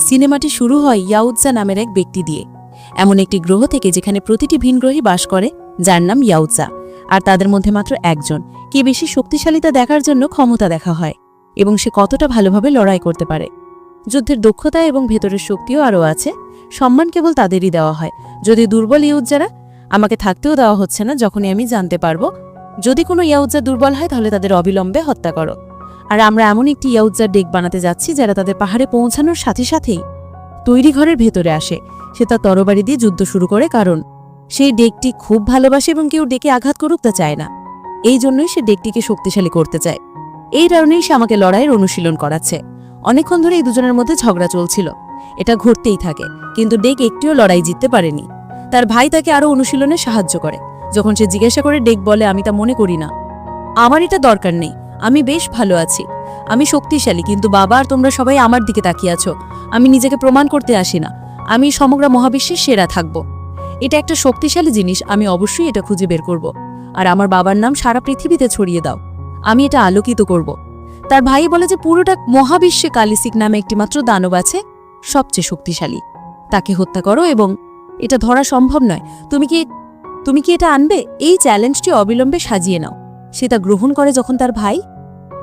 সিনেমাটি শুরু হয় ইয়াউৎজা নামের এক ব্যক্তি দিয়ে, এমন একটি গ্রহ থেকে যেখানে প্রতিটি ভিনগ্রহী বাস করে, যার নাম ইয়াউৎজা। আর তাদের মধ্যে মাত্র একজন কে বেশি শক্তিশালী তা দেখার জন্য ক্ষমতা দেখা হয় এবং সে কতটা ভালোভাবে লড়াই করতে পারে। যুদ্ধের দক্ষতা এবং ভেতরের শক্তিও আরও আছে। সম্মান কেবল তাদেরই দেওয়া হয়। যদি দুর্বল ইয়াউৎজারা, আমাকে থাকতেও দেওয়া হচ্ছে না যখনই আমি জানতে পারবো যদি কোনো ইয়াউৎজা দুর্বল হয় তাহলে তাদের অবিলম্বে হত্যা করো। আর আমরা এমন একটি ইয়াউৎজার ডেক বানাতে যাচ্ছি যারা তাদের পাহাড়ে পৌঁছানোর সাথে সাথেই তৈরি ঘরের ভেতরে আসে। সে তার তরবারি দিয়ে যুদ্ধ শুরু করে, কারণ সেই ডেকটি খুব ভালোবাসে এবং কেউ ডেকে আঘাত করুক তা চায় না। এই জন্যই সে ডেকটিকে শক্তিশালী করতে চায়। এই কারণেই সে আমাকে লড়াইয়ের অনুশীলন করাচ্ছে। অনেকক্ষণ ধরে এই দুজনের মধ্যে ঝগড়া চলছিল। এটা ঘটতেই থাকে, কিন্তু ডেক একটিও লড়াই জিততে পারেনি। তার ভাই তাকে আরও অনুশীলনে সাহায্য করে। যখন সে জিজ্ঞাসা করে, ডেক বলে, আমি তা মনে করি না, আমার এটা দরকার নেই, আমি বেশ ভালো আছি, আমি শক্তিশালী, কিন্তু বাবা আর তোমরা সবাই আমার দিকে তাকিয়ে আছো। আমি নিজেকে প্রমাণ করতে আসি না, আমি সমগ্র মহাবিশ্বের সেরা থাকব। এটা একটা শক্তিশালী জিনিস, আমি অবশ্যই এটা খুঁজে বের করব। আর আমার বাবার নাম সারা পৃথিবীতে ছড়িয়ে দাও, আমি এটা আলোকিত করব। তার ভাই বলে যে পুরোটা মহাবিশ্বে কালিসিক নামে একটি মাত্র দানব আছে, সবচেয়ে শক্তিশালী, তাকে হত্যা করো এবং এটা ধরা সম্ভব নয়। তুমি কি এটা আনবে? এই চ্যালেঞ্জটি অবিলম্বে সাজিয়ে নাও। সে তা গ্রহণ করে। যখন তার ভাই,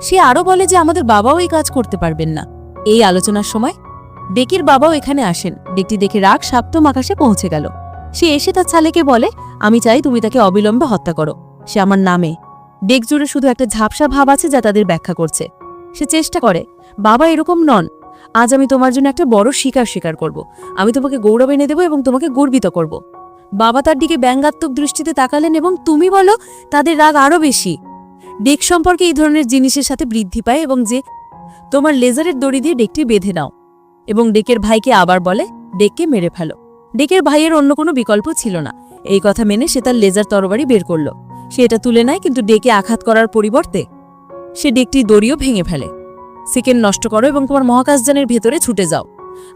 সে আরও বলে যে আমাদের বাবাও এই কাজ করতে পারবেন না। এই আলোচনার সময় ডেকের বাবাও এখানে আসেন। ডেকটি দেখে রাগ সপ্তম আকাশে পৌঁছে গেল। সে এসে তার ছেলেকে বলে, আমি চাই তুমি তাকে অবিলম্বে হত্যা করো, সে আমার নামে। ডেক জুড়ে শুধু একটা ঝাপসা ভাব আছে যা তাদের ব্যাখ্যা করছে। সে চেষ্টা করে, বাবা এরকম নন, আজ আমি তোমার জন্য একটা বড় স্বীকার করব। আমি তোমাকে গৌরব এনে দেব এবং তোমাকে গর্বিত করব। বাবা তার দিকে ব্যঙ্গাত্মক দৃষ্টিতে তাকালেন এবং তুমি বলো, তাদের রাগ আরও বেশি। ডেক সম্পর্কে এই ধরনের জিনিসের সাথে বৃদ্ধি পায় এবং যে তোমার লেজারের দড়ি দিয়ে ডেকটি বেঁধে নাও। এবং ডেকের ভাইকে আবার বলে, ডেককে মেরে ফেলো। ডেকের ভাইয়ের অন্য কোনো বিকল্প ছিল না। এই কথা মেনে সে তার লেজার তরবারি বের করল। সে এটা তুলে নেয়, কিন্তু ডেকে আঘাত করার পরিবর্তে সে ডেকটি দড়িও ভেঙে ফেলে। সেকেন্ড নষ্ট করো এবং তোমার মহাকাশযানের ভেতরে ছুটে যাও।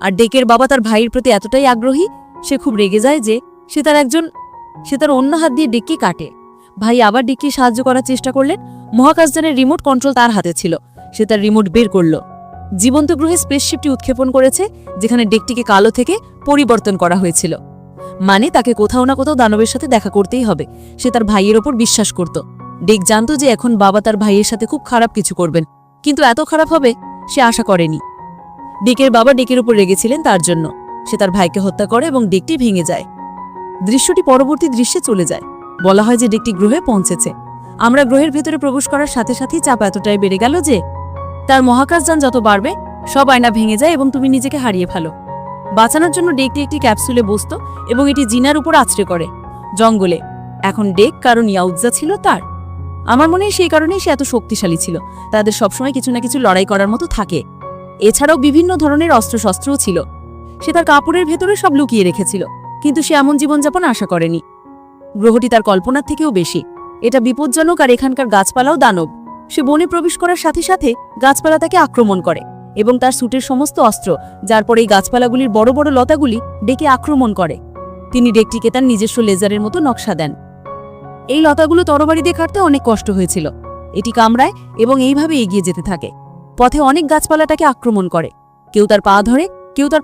আর ডেকের বাবা তার ভাইয়ের প্রতি এতটাই আগ্রহী, সে খুব রেগে যায় যে সে তার অন্য হাত দিয়ে ডেককে কাটে। ভাই আবার ডেককে সাহায্য করার চেষ্টা করলেন। মহাকাশযানের রিমোট কন্ট্রোল তার হাতে ছিল। সে তার রিমোট বের করল। জীবন্ত গ্রহে স্পেসশিপটি উৎক্ষেপণ করেছে, যেখানে ডেকটিকে কালো থেকে পরিবর্তন করা হয়েছিল। মানে তাকে কোথাও না কোথাও দানবের সাথে দেখা করতেই হবে। সে তার ভাইয়ের ওপর বিশ্বাস করত। ডেক জানত যে এখন বাবা তার ভাইয়ের সাথে খুব খারাপ কিছু করবেন, কিন্তু এত খারাপ হবে সে আশা করেনি। ডেকের বাবা ডেকের উপর রেগেছিলেন তার জন্য। সে তার ভাইকে হত্যা করে এবং ডেকটি ভেঙে যায়। দৃশ্যটি পরবর্তী দৃশ্যে চলে যায়। বলা হয় যে ডেকটি গ্রহে পৌঁছেছে। আমরা গ্রহের ভেতরে প্রবেশ করার সাথে সাথেই চাপ এতটাই বেড়ে গেল যে তার মহাকাশযান যত বাড়বে সব আয়না ভেঙে যায় এবং তুমি নিজেকে হারিয়ে ফেলো। বাঁচানোর জন্য ডেকটি একটি ক্যাপসুলে বসত এবং এটি জিনার উপর আছড়ে করে জঙ্গলে। এখন ডেক, কারণ ইয়াউৎজা ছিল তার। আমার মনে হয় সেই কারণেই সে এত শক্তিশালী ছিল। তাদের সবসময় কিছু না কিছু লড়াই করার মতো থাকে। এছাড়াও বিভিন্ন ধরনের অস্ত্রশস্ত্রও ছিল। সে তার কাপড়ের ভেতরে সব লুকিয়ে রেখেছিল, কিন্তু সে এমন জীবনযাপন আশা করেনি। গ্রহটি তার কল্পনার থেকেও বেশি। এটা বিপজ্জনক, আর এখানকার গাছপালাও দানব। সে বনে প্রবেশ করার সাথে সাথে গাছপালা তাকে আক্রমণ করে এবং তার স্যুটের সমস্ত অস্ত্র, যার পরে এই গাছপালাগুলির বড় বড় লতাগুলি ডেকে আক্রমণ করে। তিনি ডেকটিকে তার নিজস্ব লেজারের মতো নকশা দেন। এই লতাগুলো তরবারি দিয়ে কাটতে অনেক কষ্ট হয়েছিল। এটি কামড়ায় এবং এইভাবে এগিয়ে যেতে থাকে। পথে অনেক গাছপালাটাকে আক্রমণ করে। কেউ তার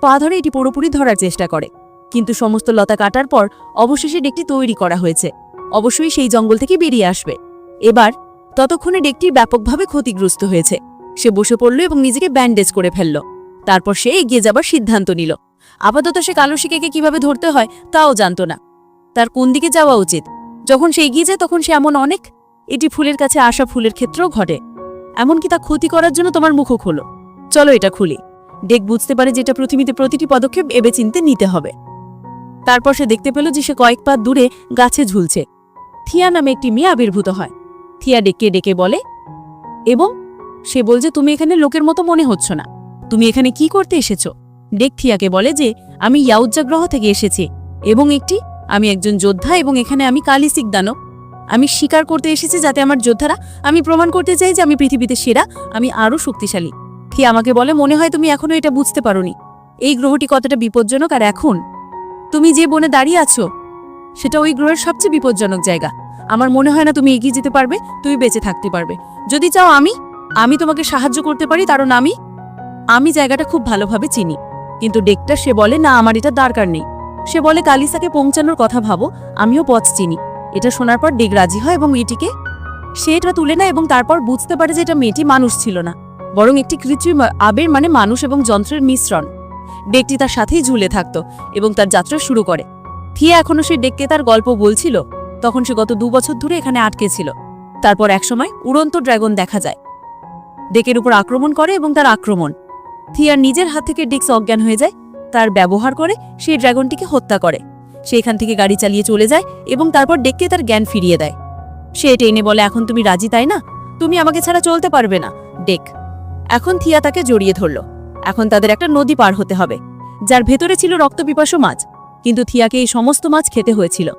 পা ধরে এটি পুরোপুরি ধরার চেষ্টা করে, কিন্তু সমস্ত লতা কাটার পর অবশেষে ডেকটি তৈরি করা হয়েছে। অবশ্যই সেই জঙ্গল থেকে বেরিয়ে আসবে। এবার ততক্ষণে ডেকটি ব্যাপকভাবে ক্ষতিগ্রস্ত হয়েছে। সে বসে পড়ল এবং নিজেকে ব্যান্ডেজ করে ফেলল। তারপর সে এগিয়ে যাবার সিদ্ধান্ত নিল। আপাতত সে কালো শিকাকে কিভাবে ধরতে হয় তাও জানত না, তার কোন দিকে যাওয়া উচিত। যখন সে এগিয়ে যায় তখন সে এটি ফুলের কাছে আসা ফুলের ক্ষেত্রেও ঘটে। এমনকি তা ক্ষতি করার জন্য তোমার মুখও খোলো, চলো এটা খুলি। ডেক বুঝতে পারে যে এটা পৃথিবীতে প্রতিটি পদক্ষেপ ভেবেচিন্তে নিতে হবে। তারপর সে দেখতে পেল যে সে কয়েক পা দূরে গাছে ঝুলছে। থিয়া নামে একটি মেয়ে আবির্ভূত হয়। থিয়া ডেকে ডেকে বলে, এবং সে বলছে, তুমি এখানে লোকের মতো মনে হচ্ছ না, তুমি এখানে কি করতে এসেছ? ডেক থিয়াকে বলে যে আমি ইয়াউৎজা গ্রহ থেকে এসেছি এবং আমি একজন যোদ্ধা এবং এখানে আমি কালিসিক দানব। আমি শিকার করতে এসেছি যাতে আমার যোদ্ধারা, আমি প্রমাণ করতে চাই যে আমি পৃথিবীতে সেরা, আমি আরও শক্তিশালী। থিয়া আমাকে বলে, মনে হয় তুমি এখনো এটা বুঝতে পারোনি, এই গ্রহটি কতটা বিপজ্জনক, আর এখন তুমি যে বনে দাঁড়িয়ে আছো সেটা ওই গ্রহের সবচেয়ে বিপজ্জনক জায়গা। আমার মনে হয় না তুমি এগিয়ে যেতে পারবে, তুমি বেঁচে থাকতে পারবে। যদি চাও আমি তোমাকে সাহায্য করতে পারি, কারণ আমি জায়গাটা খুব ভালোভাবে চিনি। কিন্তু ডেকটা সে বলে না, আমার এটা দরকার নেই। সে বলে কালিসাকে পৌঁছানোর কথা ভাবো, আমিও পথ চিনি। এটা শোনার পর ডেক রাজি হয় এবং মেয়েটিকে সে এটা তুলে নেয় এবং তারপর বুঝতে পারে যে এটা মেয়েটি মানুষ ছিল না, বরং একটি কৃত্রিম আবের মানে মানুষ এবং যন্ত্রের মিশ্রণ। ডেকটি তার সাথেই ঝুলে থাকতো এবং তার যাত্রা শুরু করে। থিয়া এখনো সে ডেককে তার গল্প বলছিল। তখন সে গত 2 বছর ধরে এখানে আটকে ছিল। তারপর একসময় উড়ন্ত ড্রাগন দেখা যায়, ডেকের উপর আক্রমণ করে এবং তার আক্রমণ থিয়ার নিজের হাত থেকে ডেক্স অজ্ঞান হয়ে যায়। তার ব্যবহার করে সেই ড্রাগনটিকে হত্যা করে। সে এখান থেকে গাড়ি চালিয়ে চলে যায় এবং তারপর ডেককে তার জ্ঞান ফিরিয়ে দেয়। সে এটা এনে বলে, এখন তুমি রাজি তাই না? তুমি আমাকে ছাড়া চলতে পারবে না ডেক। এখন থিয়া তাকে জড়িয়ে ধরল। এখন তাদের একটা নদী পার হতে হবে, যার ভেতরে ছিল রক্তপিপাসু মাছ। কিন্তু থিয়াকে এই সমস্ত মাছ খেতে হয়েছিল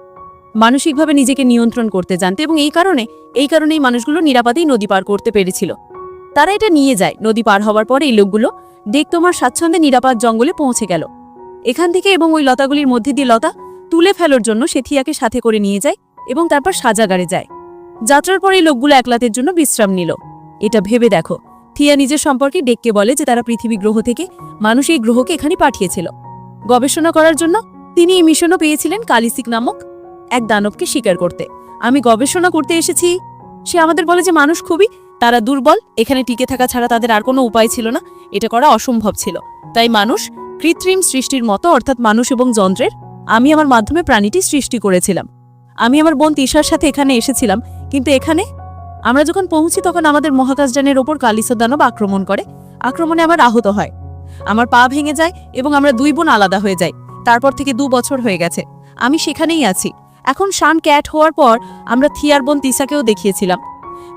মানসিকভাবে নিজেকে নিয়ন্ত্রণ করতে জানতে, এবং এই কারণেই মানুষগুলো নিরাপদেই নদী পার করতে পেরেছিল। তারা এটা নিয়ে যায়। নদী পার হওয়ার পরে এই লোকগুলো ডেক তোমার স্বাচ্ছন্দ্যে নিরাপদ জঙ্গলে পৌঁছে গেল এখান থেকে, এবং ওই লতাগুলির মধ্যে দিয়ে লতা তুলে ফেলার জন্য সে থিয়াকে সাথে করে নিয়ে যায় এবং তারপর সাজাগারে যায়। যাত্রার পর এই লোকগুলো একলাতের জন্য বিশ্রাম নিল। এটা ভেবে দেখো, থিয়া নিজের সম্পর্কে ডেককে বলে যে তারা পৃথিবী গ্রহ থেকে মানুষ এই গ্রহকে এখানে পাঠিয়েছিল গবেষণা করার জন্য। তিনি এই মিশনও পেয়েছিলেন কালিসিক নামক এক দানবকে শিকার করতে। আমি গবেষণা করতে এসেছি। সে আমাদের বলে যে মানুষ খুবই তারা দুর্বল, এখানে টিকে থাকা ছাড়া তাদের আর কোনো উপায় ছিল না, এটা করা অসম্ভব ছিল। তাই মানুষ কৃত্রিম সৃষ্টির মতো, অর্থাৎ মানুষ এবং যন্ত্রের আমি আমার মাধ্যমে প্রাণীটি সৃষ্টি করেছিলাম। আমি আমার বোন তিশার সাথে এখানে এসেছিলাম, কিন্তু এখানে আমরা যখন পৌঁছি তখন আমাদের মহাকাশযানের ওপর কালিসা দানব আক্রমণ করে। আক্রমণে আমার আহত হয়, আমার পা ভেঙে যায় এবং আমরা 2 বোন আলাদা হয়ে যাই। তারপর থেকে 2 বছর হয়ে গেছে, আমি সেখানেই আছি। এখন শান ক্যাট হওয়ার পর আমরা থিয়ার বোন তিশাকেও দেখিয়েছিলাম,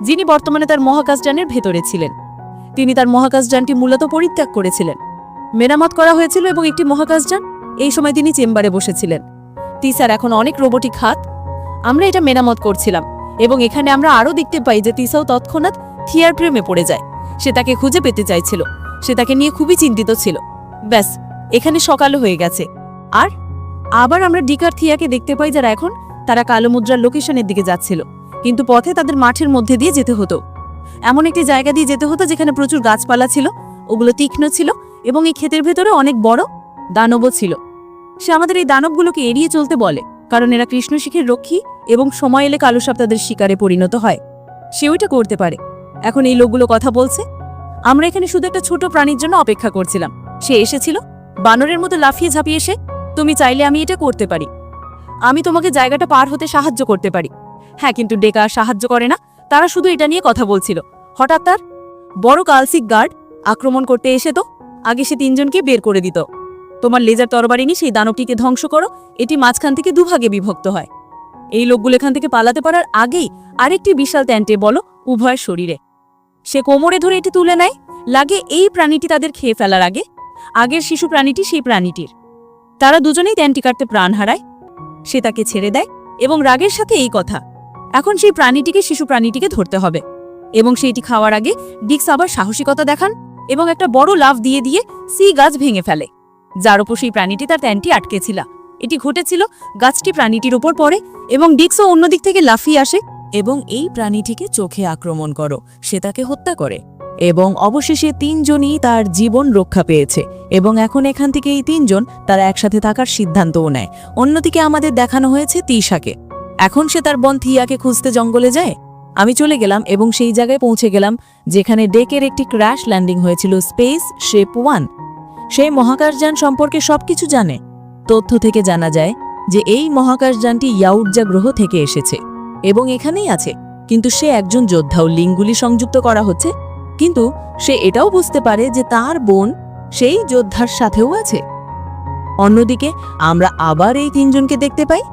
যিনি বর্তমানে তার মহাকাশযানের ভেতরে ছিলেন। তিনি তার মহাকাশযানটি মূলত পরিত্যাগ করেছিলেন, মেরামত করা হয়েছিল এবং একটি মহাকাশযান। এই সময় তিনি চেম্বারে বসেছিলেন। তিসার এখন অনেক রোবোটিক হাত। আমরা এটা মেরামত করছিলাম এবং এখানে আমরা আরও দেখতে পাই যে তিসাও তৎক্ষণাৎ থিয়ার প্রেমে পড়ে যায়। সে তাকে খুঁজে পেতে চাইছিল, সে তাকে নিয়ে খুবই চিন্তিত ছিল। ব্যাস, এখানে সকালও হয়ে গেছে। আর আবার আমরা ডিকার থিয়াকে দেখতে পাই, যারা এখন তারা কালো মুদ্রার লোকেশনের দিকে যাচ্ছিল, কিন্তু পথে তাদের মাঠের মধ্যে দিয়ে যেতে হতো। এমন একটি জায়গা দিয়ে যেতে হতো যেখানে প্রচুর গাছপালা ছিল, ওগুলো তীক্ষ্ণ ছিল এবং এই ক্ষেতের ভেতরে অনেক বড় দানবও ছিল। সে আমাদের এই দানবগুলোকে এড়িয়ে চলতে বলে, কারণ এরা কৃষ্ণ শিখের রক্ষী এবং সময় এলে কালো সাপ তাদের শিকারে পরিণত হয়। সে ওইটা করতে পারে। এখন এই লোকগুলো কথা বলছে। আমরা এখানে শুধু একটা ছোট প্রাণীর জন্য অপেক্ষা করছিলাম। সে এসেছিল বানরের মতো লাফিয়ে ঝাঁপিয়ে এসে, তুমি চাইলে আমি এটা করতে পারি, আমি তোমাকে জায়গাটা পার হতে সাহায্য করতে পারি। হ্যাঁ, কিন্তু ডেকা সাহায্য করে না। তারা শুধু এটা নিয়ে কথা বলছিল। হঠাৎ তার বড় কালসিক গার্ড আক্রমণ করতে এসে তো আগে সে 3 জনকে বের করে দিত। তোমার লেজার তরবারি নিয়ে সেই দানবটিকে ধ্বংস করো, এটি মাঝখান থেকে 2 ভাগে বিভক্ত হয়। এই লোকগুলো এখান থেকে পালাতে পারার আগেই আরেকটি বিশাল ট্যান্টে বলো উভয়ের শরীরে সে কোমরে ধরে এটি তুলে নেয়। লাগে এই প্রাণীটি তাদের খেয়ে ফেলার আগে, আগের শিশু প্রাণীটি সেই প্রাণীটির। তারা দুজনেই ট্যান্টি কাটতে প্রাণ হারায়। সে তাকে ছেড়ে দেয় এবং রাগের সাথে এই কথা, এখন সেই প্রাণীটিকে শিশু প্রাণীটিকে ধরতে হবে। এবং সেইটি খাওয়ার আগে ডিক্স আবার সাহসিকতা দেখান এবং একটা বড় লাফ দিয়ে দিয়ে সি গাছ ভেঙে ফেলে, যার উপর সেই প্রাণীটি তার ট্যান্টি আটকেছিল। এটি ঘটেছিল, গাছটি প্রাণীটির উপর পড়ে এবং ডিক্সও অন্যদিক থেকে লাফিয়ে আসে এবং এই প্রাণীটিকে চোখে আক্রমণ করো। সে তাকে হত্যা করে এবং অবশেষে 3 জনই তার জীবন রক্ষা পেয়েছে এবং এখন এখান থেকে এই 3 জন তারা একসাথে থাকার সিদ্ধান্তও নেয়। অন্যদিকে আমাদের দেখানো হয়েছে তিশাকে। এখন সে তার বোন থিয়াকে খুঁজতে জঙ্গলে যায়। আমি চলে গেলাম এবং সেই জায়গায় পৌঁছে গেলাম যেখানে ডেকের একটি ক্র্যাশ ল্যান্ডিং হয়েছিল স্পেস শেপ 1। সেই মহাকাশযান সম্পর্কে সবকিছু জানে। তথ্য থেকে জানা যায় যে এই মহাকাশযানটি ইয়াউটজা গ্রহ থেকে এসেছে এবং এখানেই আছে, কিন্তু সে একজন যোদ্ধাও। লিঙ্কগুলি সংযুক্ত করা হচ্ছে, কিন্তু সে এটাও বুঝতে পারে যে তার বোন সেই যোদ্ধার সাথেও আছে। অন্যদিকে আমরা আবার এই 3 জনকে দেখতে পাই,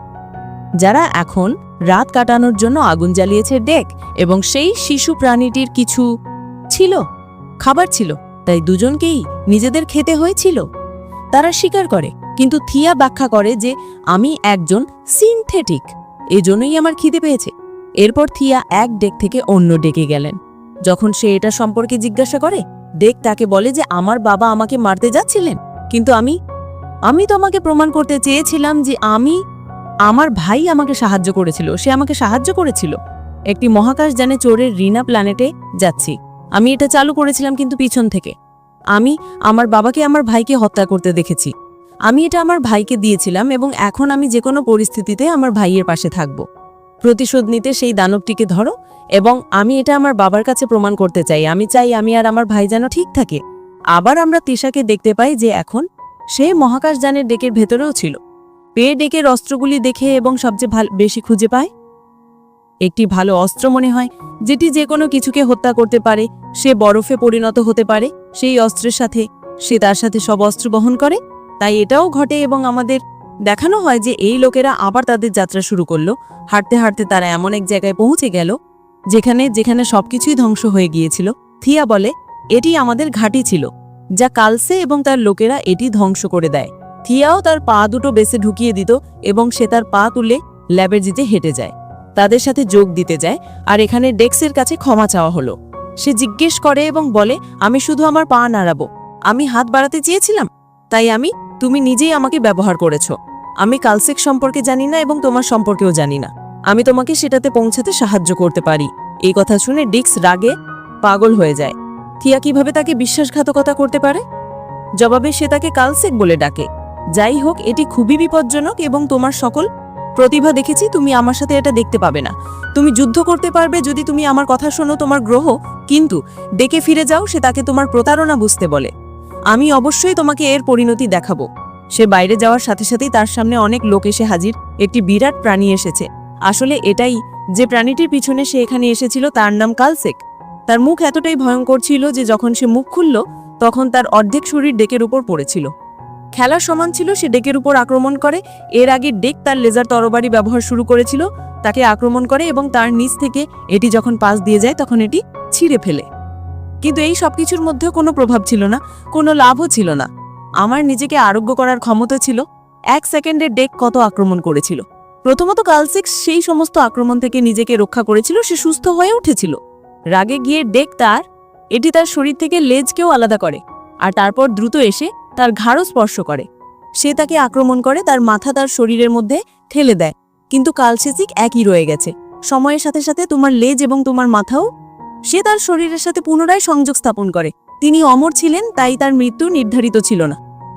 যারা এখন রাত কাটানোর জন্য আগুন জ্বালিয়েছে ডেক, এবং সেই শিশু প্রাণীটির কিছু ছিল, খাবার ছিল, তাই দুজনকেই নিজেদের খেতে হয়েছিল। তারা স্বীকার করে, কিন্তু থিয়া ব্যাখ্যা করে যে আমি একজন সিনথেটিক, এজন্যই আমার খিদে পেয়েছে। এরপর থিয়া এক ডেক থেকে অন্য ডেকে গেলেন। যখন সে এটা সম্পর্কে জিজ্ঞাসা করে, ডেক তাকে বলে যে আমার বাবা আমাকে মারতে যাচ্ছিলেন, কিন্তু আমি তো আমাকে প্রমাণ করতে চেয়েছিলাম যে আমার ভাই আমাকে সাহায্য করেছিল, সে আমাকে সাহায্য করেছিল। একটি মহাকাশযানে চোরের রিনা প্ল্যানেটে যাচ্ছি, আমি এটা চালু করেছিলাম কিন্তু পিছন থেকে। আমি আমার বাবাকে আমার ভাইকে হত্যা করতে দেখেছি। আমি এটা আমার ভাইকে দিয়েছিলাম এবং এখন আমি যে কোনো পরিস্থিতিতে আমার ভাইয়ের পাশে থাকব। প্রতিশোধ নিতে সেই দানবটিকে ধরো এবং আমি এটা আমার বাবার কাছে প্রমাণ করতে চাই। আমি চাই আমি আর আমার ভাই যেন ঠিক থাকে। আবার আমরা তিশাকে দেখতে পাই যে এখন সে মহাকাশযানের ডেকের ভেতরেও ছিল। পেয়ে ডেকের অস্ত্রগুলি দেখে এবং সবচেয়ে বেশি খুঁজে পায় একটি ভালো অস্ত্র মনে হয়, যেটি যে কোনো কিছুকে হত্যা করতে পারে। সে বরফে পরিণত হতে পারে সেই অস্ত্রের সাথে। সে তার সাথে সব অস্ত্র বহন করে, তাই এটাও ঘটে এবং আমাদের দেখানো হয় যে এই লোকেরা আবার তাদের যাত্রা শুরু করলো। হাঁটতে হাঁটতে তারা এমন এক জায়গায় পৌঁছে গেল যেখানে সবকিছুই ধ্বংস হয়ে গিয়েছিল। থিয়া বলে এটি আমাদের ঘাঁটি ছিল, যা কালসে এবং তার লোকেরা এটি ধ্বংস করে দেয়। থিয়াও তার পা দুটো বেসে ঢুকিয়ে দিত এবং সে তার পা তুলে ল্যাবের দিতে হেঁটে যায়, তাদের সাথে যোগ দিতে যায়। আর এখানে ডেক্সের কাছে ক্ষমা চাওয়া হলো। সে জিজ্ঞেস করে এবং বলে আমি শুধু আমার পা নাড়াবো, আমি হাত বাড়াতে চেয়েছিলাম, তাই তুমি নিজেই আমাকে ব্যবহার করেছ। আমি কালসেক সম্পর্কে জানি না এবং তোমার সম্পর্কেও জানি না। আমি তোমাকে সেটাতে পৌঁছাতে সাহায্য করতে পারি। এই কথা শুনে ডিক্স রাগে পাগল হয়ে যায়। থিয়া কিভাবে তাকে বিশ্বাসঘাতকতা করতে পারে? জবাবে সে তাকে কালসেক বলে ডাকে। যাই হোক, এটি খুবই বিপজ্জনক এবং তোমার সকল প্রতিভা দেখেছি, তুমি আমার সাথে এটা দেখতে পাবে না। তুমি যুদ্ধ করতে পারবে যদি তুমি আমার কথা শোনো তোমার গ্রহ, কিন্তু ডেকে ফিরে যাও। সে তাকে তোমার প্রতারণা বুঝতে বলে। আমি অবশ্যই তোমাকে এর পরিণতি দেখাবো। সে বাইরে যাওয়ার সাথে সাথেই তার সামনে অনেক লোক এসে হাজির। একটি বিরাট প্রাণী এসেছে। আসলে এটাই যে প্রাণীটির পিছনে সে এখানে এসেছিল, তার নাম কালসেক। তার মুখ এতটাই ভয়ঙ্কর ছিল যে যখন সে মুখ খুলল তখন তার অর্ধেক শরীর ডেকের উপর পড়েছিল। খেলার সমান ছিল। সে ডেকের উপর আক্রমণ করে। এর আগে ডেক তার লেজার তরবারি ব্যবহার শুরু করেছিল, তাকে আক্রমণ করে এবং তার নিচ থেকে এটি যখন পাশ দিয়ে যায় তখন এটি ছিঁড়ে ফেলে। কিন্তু এই সবকিছুর মধ্যেও কোনো প্রভাব ছিল না, কোনো লাভও ছিল না। আমার নিজেকে আরোগ্য করার ক্ষমতা ছিল। 1 সেকেন্ডে ডেক কত আক্রমণ করেছিল। প্রথমত কালসেক সেই সমস্ত আক্রমণ থেকে নিজেকে রক্ষা করেছিল। সে সুস্থ হয়ে উঠেছিল। রাগে গিয়ে ডেক এটি তার শরীর থেকে লেজকেও আলাদা করে আর তারপর দ্রুত এসে তার ঘাড়ও স্পর্শ করে। সে তাকে আক্রমণ করে, তার মাথা তার শরীরের মধ্যে ঠেলে দেয়। কিন্তু কালসেসিক একই রয়ে গেছে। সময়ের সাথে সাথে তোমার লেজ এবং তোমার মাথাও সে তার শরীরের সাথে পুনরায় সংযোগ স্থাপন করে। তিনি অমর ছিলেন, তাই তার মৃত্যু নির্ধারিত ছিল না।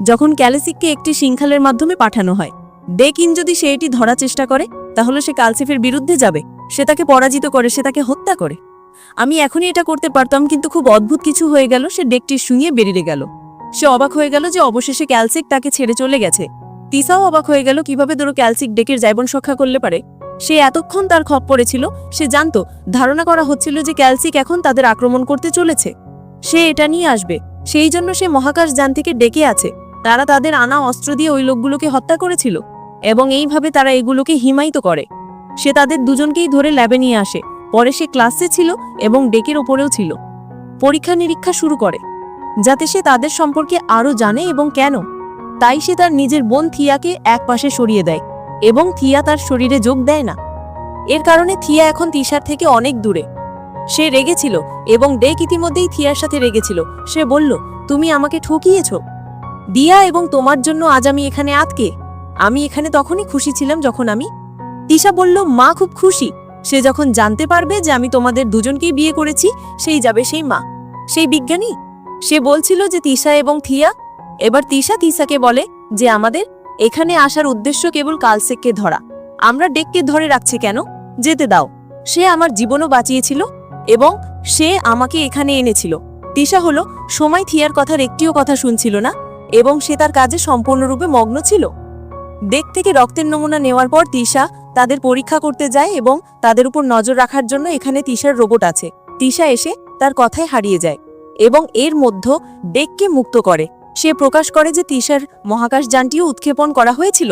যখন ক্যালেসিককে একটি শৃঙ্খলের মাধ্যমে পাঠানো হয়, ডেকিন যদি সে এটি ধরার চেষ্টা করে তাহলে সে কালসেফের বিরুদ্ধে যাবে। সে তাকে পরাজিত করে, সে তাকে হত্যা করে। আমি এখনই এটা করতে পারতাম, কিন্তু খুব অদ্ভুত কিছু হয়ে গেল। সে ডেকটি শুনিয়ে বেরিয়ে গেল। সে অবাক হয়ে গেল যে অবশেষে ক্যালসিক তাকে ছেড়ে চলে গেছে। তিসাও অবাক হয়ে গেল কিভাবে ধরো ক্যালসিক ডেকের জীবন রক্ষা করলে পারে। সে এতক্ষণ তার খপ্পরে ছিল। সে জানতো, ধারণা করা হচ্ছিল যে ক্যালসিক এখন তাদের আক্রমণ করতে চলেছে। সে এটা নিয়ে আসবে, সেই জন্য সে মহাকাশ যান থেকে ডেকে আছে। তারা তাদের আনা অস্ত্র দিয়ে ওই লোকগুলোকে হত্যা করেছিল এবং এইভাবে তারা এগুলোকে হিমায়িত করে। সে তাদের দুজনকেই ধরে ল্যাবে নিয়ে আসে। পরে সে ক্লাসে ছিল এবং ডেকের ওপরেও ছিল। পরীক্ষা নিরীক্ষা শুরু করে যাতে সে তাদের সম্পর্কে আরও জানে এবং কেন। তাই সে তার নিজের বোন থিয়াকে এক পাশে সরিয়ে দেয় এবং থিয়া তার শরীরে যোগ দেয় না। এর কারণে থিয়া এখন তিশার থেকে অনেক দূরে। সে রেগেছিল এবং ডেক ইতিমধ্যেই থিয়ার সাথে রেগেছিল। সে বলল, তুমি আমাকে ঠকিয়েছ দিয়া, এবং তোমার জন্য আজ আমি এখানে আটকে। আমি এখানে তখনই খুশি ছিলাম যখন তিশা বলল, মা খুব খুশি। সে যখন জানতে পারবে যে আমি তোমাদের দুজনকেই বিয়ে করেছি, সেই যাবে সেই মা, সেই বিজ্ঞানী। সে বলছিল যে তিশা এবং থিয়া। এবার তিশাকে বলে যে আমাদের এখানে আসার উদ্দেশ্য কেবল কালসেককে ধরা। আমরা ডেককে ধরে রাখছি কেন? যেতে দাও। সে আমার জীবনও বাঁচিয়েছিল এবং সে আমাকে এখানে এনেছিল। তিশা হলো সময় থিয়ার কথার একটিও কথা শুনছিল না এবং সে তার কাজে সম্পূর্ণরূপে মগ্ন ছিল। ডেক থেকে রক্তের নমুনা নেওয়ার পর তিশা তাদের পরীক্ষা করতে যায় এবং তাদের উপর নজর রাখার জন্য এখানে তিশার রোবট আছে। তিশা এসে তার কথায় হারিয়ে যায় এবং এর মধ্যে ডেককে মুক্ত করে। সে প্রকাশ করে যে তিশার মহাকাশ যানটিও উৎক্ষেপণ করা হয়েছিল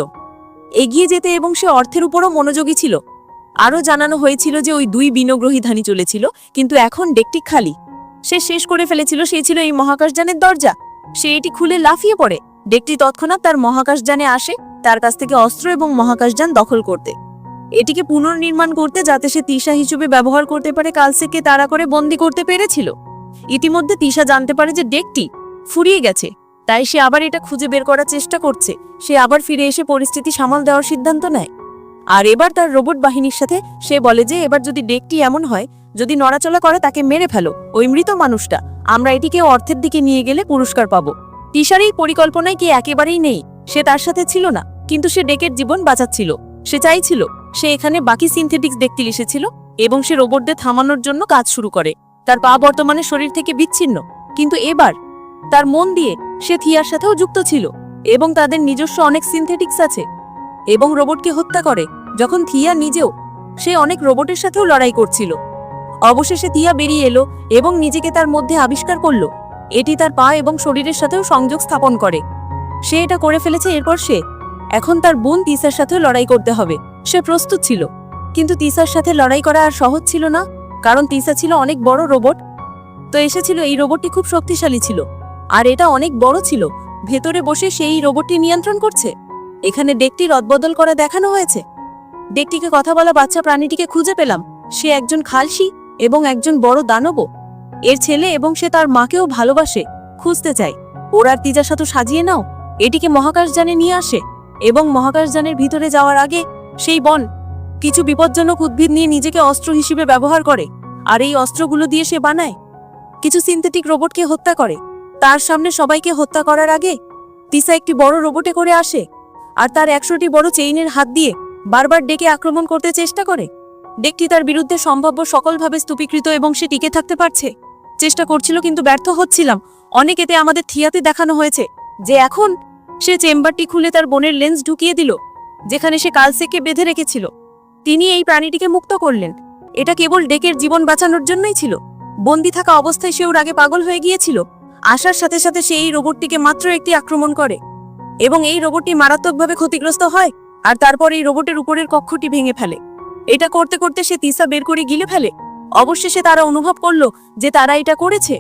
এগিয়ে যেতে এবং সে অর্থের উপরও মনোযোগী ছিল। আরও জানানো হয়েছিল যে ওই 2 বিনগ্রহী ধানি চলেছিল, কিন্তু এখন ডেকটি খালি। সে শেষ করে ফেলেছিল, সে ছিল এই মহাকাশযানের দরজা। সে এটি খুলে লাফিয়ে পড়ে। ডেকটি তৎক্ষণাৎ তার মহাকাশযানে আসে তার কাছ থেকে অস্ত্র এবং মহাকাশযান দখল করতে, এটিকে পুনর্নির্মাণ করতে, যাতে সে তিশা হিসেবে ব্যবহার করতে পারে। কালসেককে তাড়া করে বন্দী করতে পেরেছিল। ইতিমধ্যে তিশা জানতে পারে যে ডেকটি ফুরিয়ে গেছে, তাই সে আবার এটা খুঁজে বের করার চেষ্টা করছে। সে আবার ফিরে এসে পরিস্থিতি সামাল দেওয়ার সিদ্ধান্ত নেয়। আর এবার তার রোবট বাহিনীর সাথে সে বলে যে এবার যদি ডেকটি এমন হয় যদি নড়াচড়া করে তাকে মেরে ফেলো, ওই মৃত মানুষটা। আমরা এটিকে অর্থের দিকে নিয়ে গেলে পুরস্কার পাবো। তিশার এই পরিকল্পনায় কি একেবারেই নেই। সে তার সাথে ছিল না, কিন্তু সে ডেকের জীবন বাঁচাচ্ছিল। সে চাইছিল সে এখানে বাকি সিনথেটিক্স দেখতে এসেছিল এবং সে রোবটদের থামানোর জন্য কাজ শুরু করে। তার পা বর্তমানে শরীর থেকে বিচ্ছিন্ন, কিন্তু এবার তার মন দিয়ে সে থিয়ার সাথেও যুক্ত ছিল এবং তাদের নিজস্ব অনেক সিনথেটিক্স আছে এবং রোবটকে হত্যা করে। যখন থিয়া নিজেও সে অনেক রোবটের সাথেও লড়াই করছিল, অবশেষে থিয়া বেরিয়ে এলো এবং নিজেকে তার মধ্যে আবিষ্কার করলো। এটি তার পা এবং শরীরের সাথেও সংযোগ স্থাপন করে। সে এটা করে ফেলেছে। এরপর সে এখন তার বোন তিসার সাথেও লড়াই করতে হবে। সে প্রস্তুত ছিল, কিন্তু তিসার সাথে লড়াই করা আর সহজ ছিল না, কারণ তিসা ছিল অনেক বড় রোবট। তো এসেছিল এই রোবটটি খুব শক্তিশালী ছিল আর এটা অনেক বড় ছিল। ভেতরে বসে সেই রোবটটি নিয়ন্ত্রণ করছে। এখানে ডেকটি রদবদল করা দেখানো হয়েছে। ডেকটিকে কথা বলা বাচ্চা প্রাণীটিকে খুঁজে পেলাম। সে একজন খালসি এবং একজন বড় দানবও এর ছেলে এবং সে তার মাকেও ভালোবাসে। খুঁজতে চায়। ওর আর তিজার সাথে সাজিয়ে নাও। এটিকে মহাকাশযানে নিয়ে আসে এবং মহাকাশযানের ভিতরে যাওয়ার আগে সেই বন কিছু বিপজ্জনক উদ্ভিদ নিয়ে নিজেকে অস্ত্র হিসেবে ব্যবহার করে, আর এই অস্ত্রগুলো দিয়ে সে বানায় কিছু সিনথেটিক রোবটকে হত্যা করে। তার সামনে সবাইকে হত্যা করার আগে তিসা একটি বড় রোবটে করে আসে আর তার 100টি বড় চেইনের হাত দিয়ে বারবার ডেকে আক্রমণ করতে চেষ্টা করে। ডেকটি তার বিরুদ্ধে সম্ভাব্য সকলভাবে স্তূপীকৃত এবং সে টিকে থাকতে পারছে। চেষ্টা করছিল কিন্তু ব্যর্থ হচ্ছিলাম। অনেক এতে আমাদের থিয়াতে দেখানো হয়েছে যে এখন সে চেম্বারটি খুলে তার বোনের লেন্স ঢুকিয়ে দিল যেখানে সে কালসেককে বেঁধে রেখেছিল। তিনি এই প্রাণীটিকে মুক্ত করলেন। এটা কেবল ডেকের জীবন বাঁচানোর জন্যই ছিল। বন্দি থাকা অবস্থায় সে ওর আগে পাগল হয়ে গিয়েছিল। আসার সাথে সাথে সে এই রোবটটিকে মাত্র একটি আক্রমণ করে এবং এই রোবটটি মারাত্মকভাবে ক্ষতিগ্রস্ত হয় আর তারপর এই রোবটের উপরের কক্ষটি ভেঙে ফেলে। এটা করতে করতে সে তিসা বের করে গিলে ফেলে। অবশেষে তারা অনুভব করলো যে তারা এটা করেছে।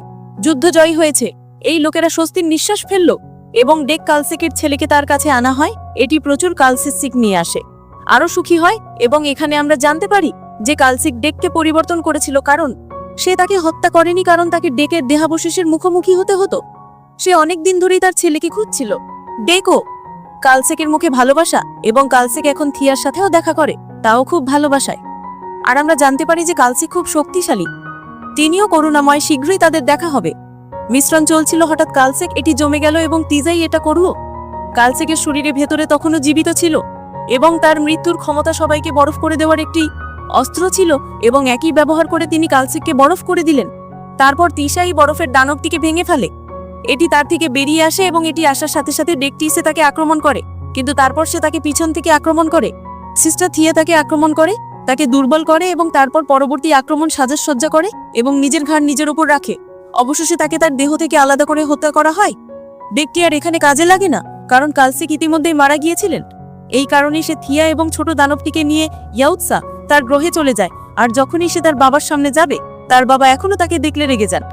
যুদ্ধ জয়ী হয়েছে। এই লোকেরা স্বস্তির নিঃশ্বাস ফেলল এবং ডেক কালসেকের ছেলেকে তার কাছে আনা হয়। এটি প্রচুর কালসিক নিয়ে আসে। আরো সুখী হয় এবং এখানে আমরা জানতে পারি যে কালসিক ডেককে পরিবর্তন করেছিল, কারণ সে তাকে হত্যা করেনি, কারণ তাকে ডেকের দেহাবশেষের মুখোমুখি হতে হতো। সে অনেক দিন ধরেই তার ছেলেকে খুঁজছিল। ডেকও কালসেকের মুখে ভালোবাসা এবং কালসেক এখন থিয়ার সাথেও দেখা করে, তাও খুব ভালোবাসায়। আর আমরা জানতে পারি যে কালসেক খুব শক্তিশালী, তিনিও করুণাময়। শীঘ্রই তাদের দেখা হবে। মিশ্রণ চলছিল, হঠাৎ কালসেক এটি জমে গেল এবং তিজাই এটা করল। কালসেকের শরীরে ভেতরে তখনও জীবিত ছিল এবং তার মৃত্যুর ক্ষমতা সবাইকে বরফ করে দেওয়ার একটি অস্ত্র ছিল এবং একই ব্যবহার করে তিনি কালসেককে বরফ করে দিলেন। তারপর তিশাই বরফের দানবটিকে ভেঙে ফেলে। এটি তার থেকে বেরিয়ে আসে এবং এটি আসার সাথে সাথে ডেকটি এসে তাকে আক্রমণ করে, কিন্তু তারপর সে তাকে পিছন থেকে আক্রমণ করে। সিস্টার থিয়া তাকে আক্রমণ করে, তাকে দুর্বল করে এবং তারপর পরবর্তী আক্রমণ সাজসজ্জা করে এবং নিজের ঘাড় নিজের উপর রাখে। অবশেষে তাকে তার দেহ থেকে আলাদা করে হত্যা করা হয়। ডেকটি আর এখানে কাজে লাগে না, কারণ কালসেক ইতিমধ্যেই মারা গিয়েছিলেন। এই কারণে সে থিয়া এবং ছোট দানবটিকে নিয়ে ইয়াউৎসা তার গ্রহে চলে যায়। আর যখনই সে তার বাবার সামনে যাবে, তার বাবা এখনো তাকে দেখলে রেগে যান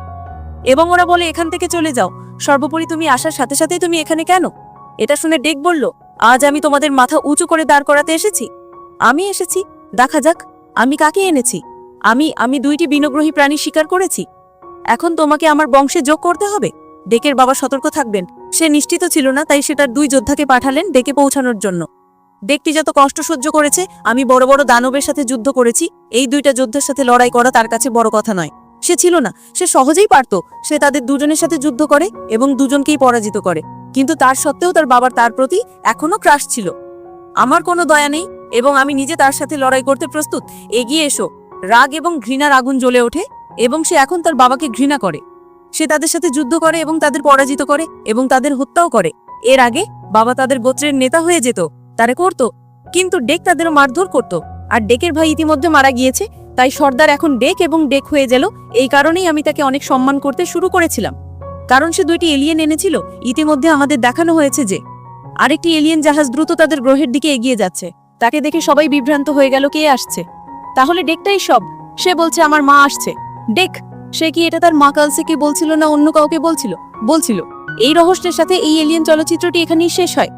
এবং ওরা বলে, এখান থেকে চলে যাও। সর্বোপরি তুমি আসার সাথে সাথেই তুমি এখানে কেন? এটা শুনে ডেক বলল, আজ আমি তোমাদের মাথা উঁচু করে দাঁড় করাতে এসেছি। আমি এসেছি, দেখা যাক আমি কাকে এনেছি। আমি 2টি বিনগ্রহী প্রাণী শিকার করেছি। এখন তোমাকে আমার বংশে যোগ করতে হবে। ডেকের বাবা সতর্ক থাকবেন। সে নিশ্চিত ছিল না, তাই সে তার 2 যোদ্ধাকে পাঠালেন ডেকে পৌঁছানোর জন্য। ডেকটি যত কষ্ট সহ্য করেছে, আমি বড় বড় দানবের সাথে যুদ্ধ করেছি, এই 2টা যোদ্ধার সাথে লড়াই করা তার কাছে বড় কথা নয়। সে ছিল না, সে সহজেই পারত। সে তাদের দুজনের সাথে যুদ্ধ করে এবং দুজনকেই পরাজিত করে, কিন্তু তার সত্ত্বেও তার বাবার তার প্রতি এখনো ক্রাশ ছিল। আমার কোনো দয়া নেই এবং আমি নিজে তার সাথে লড়াই করতে প্রস্তুত। এগিয়ে এসো। রাগ এবং ঘৃণার আগুন জ্বলে ওঠে এবং সে এখন তার বাবাকে ঘৃণা করে। সে তাদের সাথে যুদ্ধ করে এবং তাদের পরাজিত করে এবং তাদের হত্যাও করে। এর আগে বাবা তাদের গোত্রের নেতা হয়ে যেত, তারা করত, কিন্তু ডেক তাদেরও মারধর করত। আর ডেকের ভাই ইতিমধ্যে মারা গিয়েছে, তাই সর্দার এখন ডেক এবং ডেক হয়ে গেল। এই কারণেই আমি তাকে অনেক সম্মান করতে শুরু করেছিলাম, কারণ সে 2টি এলিয়েন এনেছিল। ইতিমধ্যে আমাদের দেখানো হয়েছে যে আরেকটি এলিয়েন জাহাজ দ্রুত তাদের গ্রহের দিকে এগিয়ে যাচ্ছে। তাকে দেখে সবাই বিভ্রান্ত হয়ে গেল, কে আসছে? তাহলে ডেকটাই সব। সে বলছে আমার মা আসছে। ডেক, সে কি এটা তার মা কালসেকে বলছিল না অন্য কাউকে বলছিল? এই রহস্যের সাথে এই এলিয়েন চলচ্চিত্রটি এখানেই শেষ হয়।